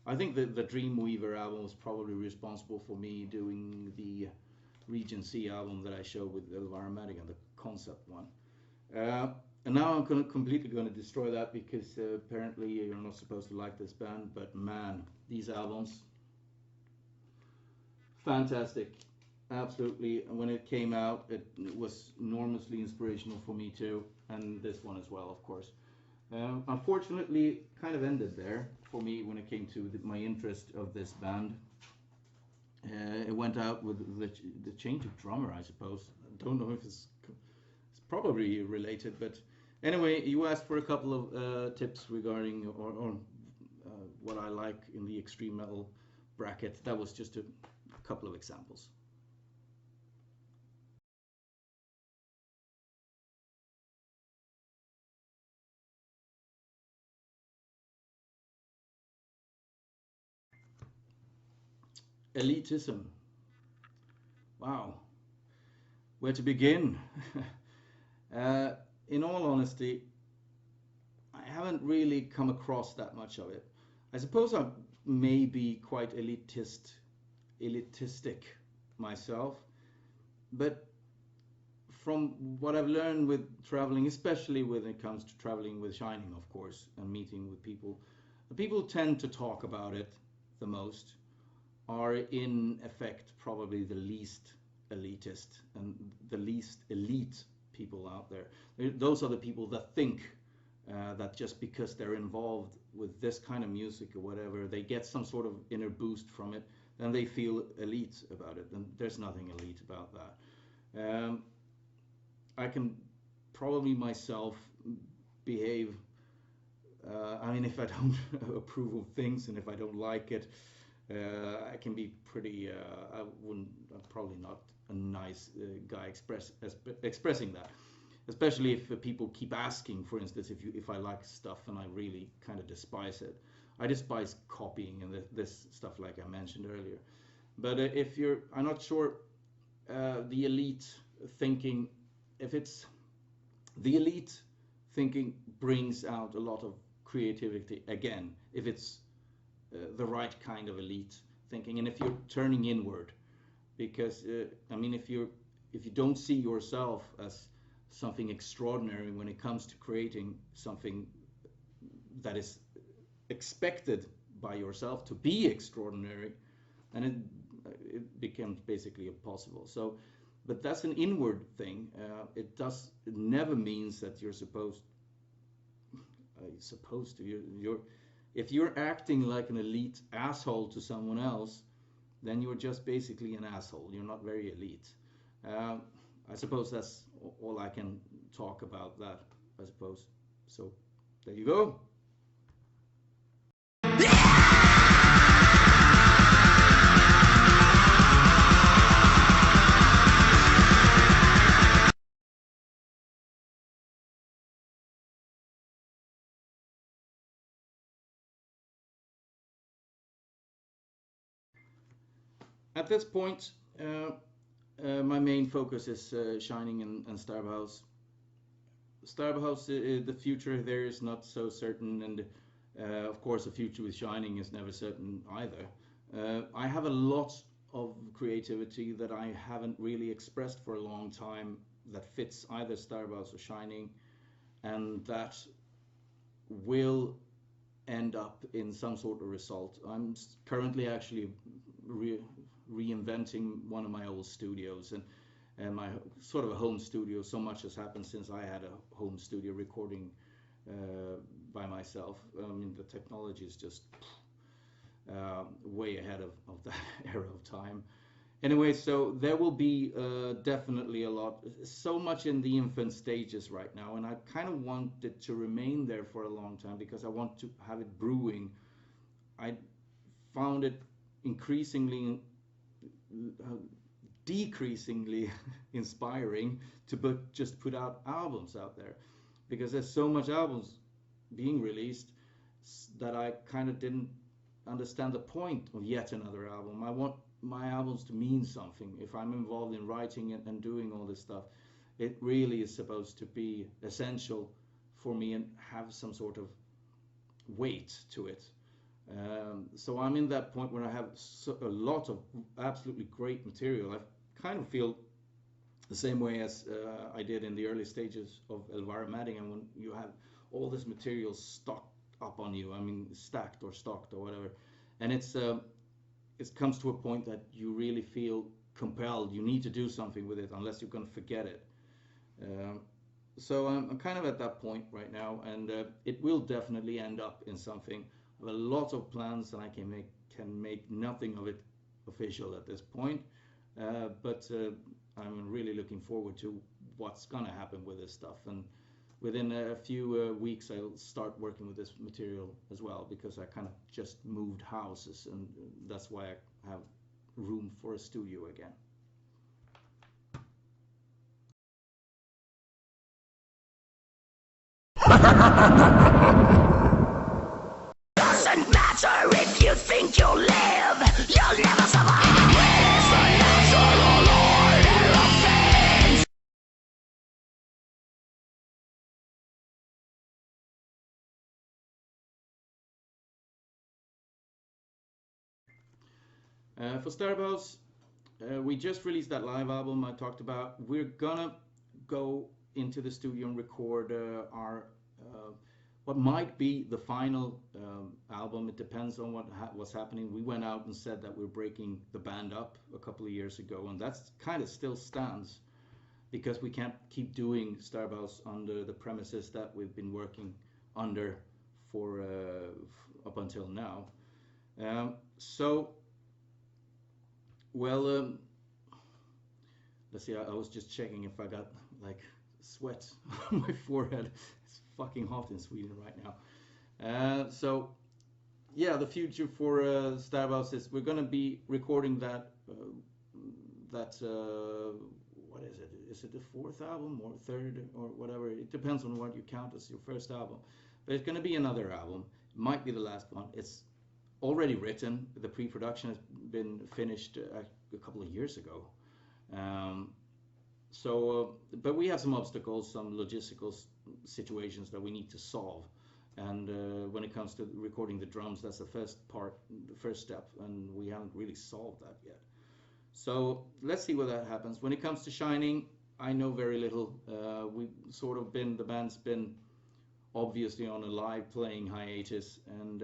I think the Dreamweaver album was probably responsible for me doing the Regency album that I showed with Elvira Madigan, the concept one. And now I'm completely going to destroy that because apparently you're not supposed to like this band. But man, these albums, fantastic, absolutely. And when it came out, it was enormously inspirational for me too, and this one as well, of course. Unfortunately, kind of ended there for me when it came to my interest of this band. It went out with the change of drummer, I suppose. I don't know if it's probably related, but anyway, you asked for a couple of tips regarding or what I like in the extreme metal bracket. That was just a couple of examples. Elitism. Wow, where to begin? uh, in all honesty, I haven't really come across that much of it. I suppose I may be quite elitistic myself, but from what I've learned with traveling, especially when it comes to traveling with Shining, of course, and meeting with people, the people tend to talk about it the most, are in effect probably the least elitist and the least elite people out there. Those are the people that think that just because they're involved with this kind of music or whatever, they get some sort of inner boost from it, then they feel elite about it. And there's nothing elite about that. I can probably myself behave. I mean, if I don't approve of things and if I don't like it, I can be pretty. I'm probably not a nice guy expressing that, especially if people keep asking. For instance, if I like stuff and I really kind of despise it, I despise copying and this stuff like I mentioned earlier. But if you're, I'm not sure the elite thinking. If it's the elite thinking brings out a lot of creativity again. If it's the right kind of elite thinking, and if you're turning inward, because I mean, if you don't see yourself as something extraordinary when it comes to creating something that is expected by yourself to be extraordinary, then it becomes basically impossible. So, but that's an inward thing. It never means that you're supposed to. If you're acting like an elite asshole to someone else, then you're just basically an asshole. You're not very elite. I suppose that's all I can talk about that, I suppose. So there you go. At this point, my main focus is Shining and Sterbhaus. Sterbhaus, the future there is not so certain, and of course, the future with Shining is never certain either. I have a lot of creativity that I haven't really expressed for a long time that fits either Sterbhaus or Shining, and that will end up in some sort of result. I'm currently actually reinventing one of my old studios, and my sort of a home studio. So much has happened since I had a home studio recording by myself. I mean, the technology is just way ahead of that era of time. Anyway, so there will be definitely a lot, so much in the infant stages right now, and I kind of want it to remain there for a long time because I want to have it brewing. I found it increasingly, decreasingly inspiring to just put out albums out there, because there's so much albums being released that I kind of didn't understand the point of yet another album. I want my albums to mean something. If I'm involved in writing and doing all this stuff, it really is supposed to be essential for me and have some sort of weight to it. So I'm in that point where I have a lot of absolutely great material. I kind of feel the same way as I did in the early stages of Elvira Madigan, when you have all this material stocked up on you. I mean, stacked or stocked or whatever, and it comes to a point that you really feel compelled. You need to do something with it, unless you're going to forget it. So I'm kind of at that point right now, and it will definitely end up in something. I have a lot of plans, and I can make nothing of it official at this point. But I'm really looking forward to what's going to happen with this stuff. And within a few weeks, I'll start working with this material as well, because I kind of just moved houses, and that's why I have room for a studio again. Doesn't matter if you think you'll live, you'll never survive. It is the natural order of things. For Sterbhaus, we just released that live album I talked about. We're gonna go into the studio and record our what might be the final album. It depends on what's happening. We went out and said that we're breaking the band up a couple of years ago, and that's kind of still stands, because we can't keep doing Sterbhaus under the premises that we've been working under for up until now. Well, let's see. I was just checking if I got like sweat on my forehead. It's fucking hot in Sweden right now. So yeah, the future for Sterbhaus is we're gonna be recording that what is it? Is it the fourth album or third or whatever? It depends on what you count as your first album. But it's gonna be another album. It might be the last one. It's already written. The pre-production has been finished a couple of years ago. But we have some obstacles, some logistical situations that we need to solve. And when it comes to recording the drums, that's the first step, and we haven't really solved that yet. So let's see what that happens. When it comes to Shining, I know very little. The band's been obviously on a live playing hiatus, and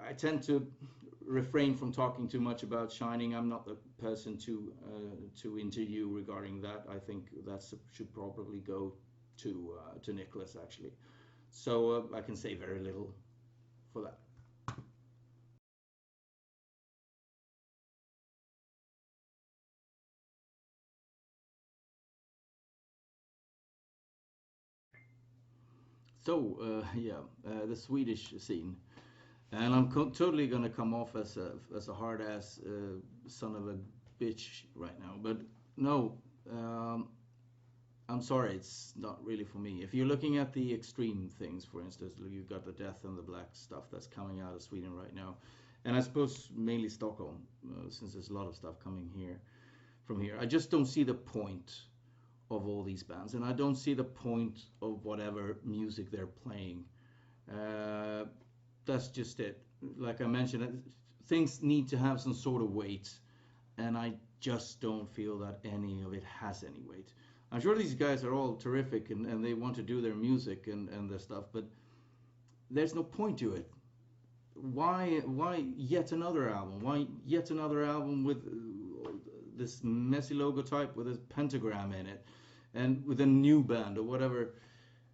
I tend to refrain from talking too much about Shining. I'm not the person to interview regarding that. I think that should probably go to Nicholas, actually. So I can say very little for that. So the Swedish scene. And I'm totally gonna come off as a hard ass son of a bitch right now, but no, I'm sorry, it's not really for me. If you're looking at the extreme things, for instance, you've got the Death and the Black stuff that's coming out of Sweden right now, and I suppose mainly Stockholm, since there's a lot of stuff coming from here. I just don't see the point of all these bands, and I don't see the point of whatever music they're playing. That's just it. Like I mentioned, things need to have some sort of weight, and I just don't feel that any of it has any weight. I'm sure these guys are all terrific, and they want to do their music and their stuff, but there's no point to it. Why yet another album? Why yet another album with this messy logotype with a pentagram in it, and with a new band or whatever?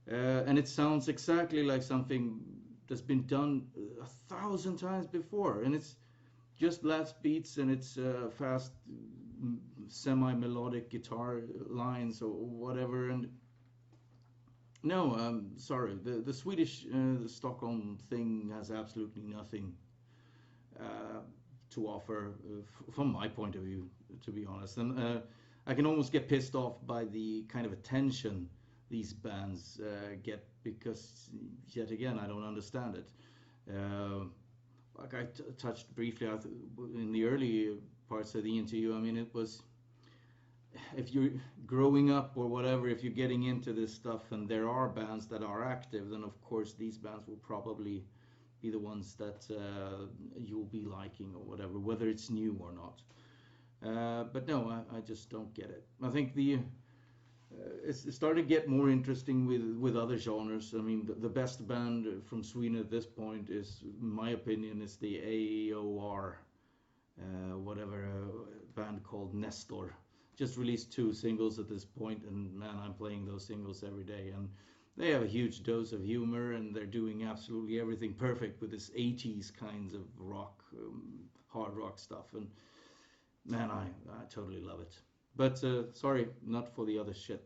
And it sounds exactly like something that's been done 1,000 times before, and it's just blast beats, and it's fast semi-melodic guitar lines or whatever. And no, I'm sorry, the Swedish the Stockholm thing has absolutely nothing to offer from my point of view, to be honest. And I can almost get pissed off by the kind of attention these bands get, because yet again I don't understand it. Like I touched briefly in the early parts of the interview. I mean, it was, if you're growing up or whatever, if you're getting into this stuff and there are bands that are active, then of course these bands will probably be the ones that you'll be liking or whatever, whether it's new or not. But no, I just don't get it. I think it's starting to get more interesting with other genres. I mean, the best band from Sweden at this point is, in my opinion, is the AOR, whatever, band called Nestor. Just released 2 singles at this point, and man, I'm playing those singles every day. And they have a huge dose of humor, and they're doing absolutely everything perfect with this 80s kinds of rock, hard rock stuff. And man, I totally love it. But sorry, not for the other shit.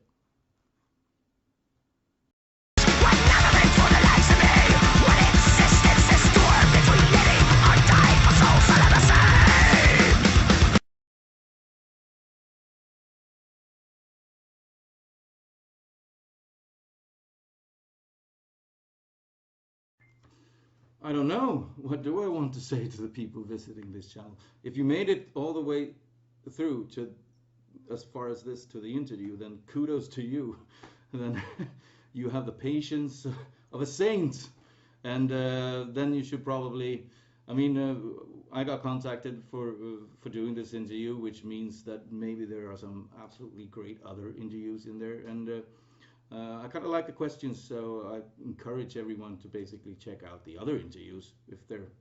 I don't know. What do I want to say to the people visiting this channel? If you made it all the way through to, as far as this, to the interview, then kudos to you. Then you have the patience of a saint. And then you should probably, I mean, I got contacted for doing this interview, which means that maybe there are some absolutely great other interviews in there. And I kind of like the questions, so I encourage everyone to basically check out the other interviews if they're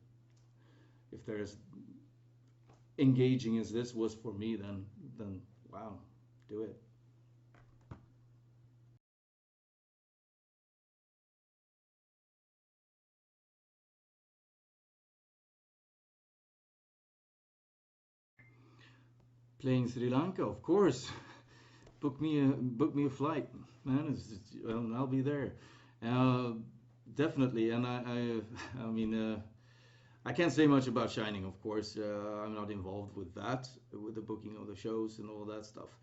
as engaging as this was for me. Then wow, do it. Playing Sri Lanka, of course. Book me a flight, man. Well, I'll be there, definitely. And I mean, I can't say much about Shining, of course. I'm not involved with that, with the booking of the shows and all that stuff.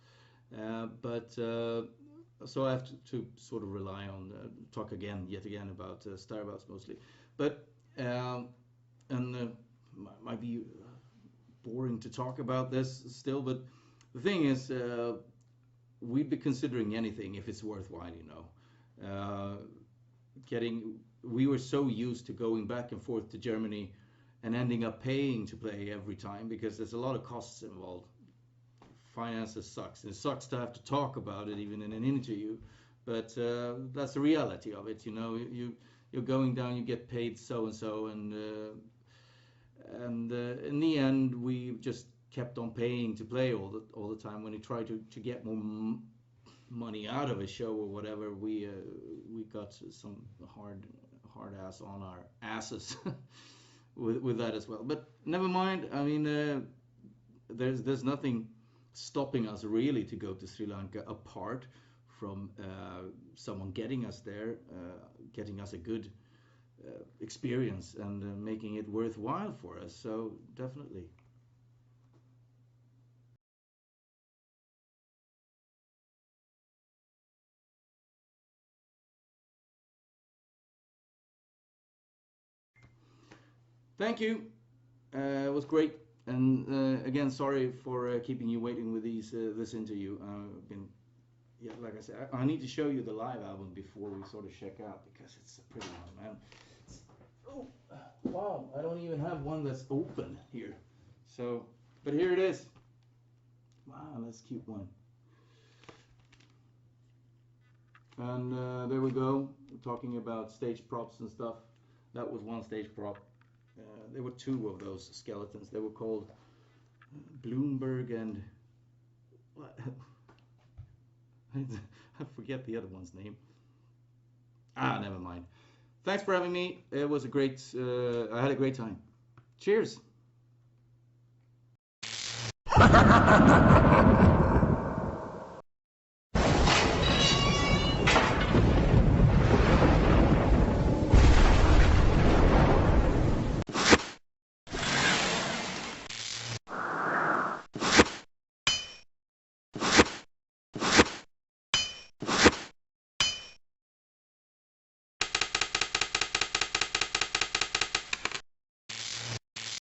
But so I have to sort of rely on talk yet again about Sterbhaus mostly. But and might be boring to talk about this still, but the thing is, we'd be considering anything if it's worthwhile, you know. We were so used to going back and forth to Germany and ending up paying to play every time, because there's a lot of costs involved. Finances sucks, and it sucks to have to talk about it even in an interview, but that's the reality of it, you know. You're going down, you get paid so and so, and in the end we just kept on paying to play all the time. When you try to get more money out of a show or whatever, we got some hard ass on our asses with that as well. But never mind. I mean, there's nothing stopping us really to go to Sri Lanka, apart from someone getting us there, getting us a good experience, and making it worthwhile for us. So definitely. Thank you. It was great. And again, sorry for keeping you waiting with this interview. Yeah, like I said, I need to show you the live album before we sort of check out, because it's a pretty one, man. Oh, wow, I don't even have one that's open here. So, but here it is. Wow, that's a cute one. And there we go, talking about stage props and stuff. That was one stage prop. There were two of those skeletons. They were called Bloomberg and I forget the other one's name. Never mind. Thanks for having me. It was a great. I had a great time. Cheers.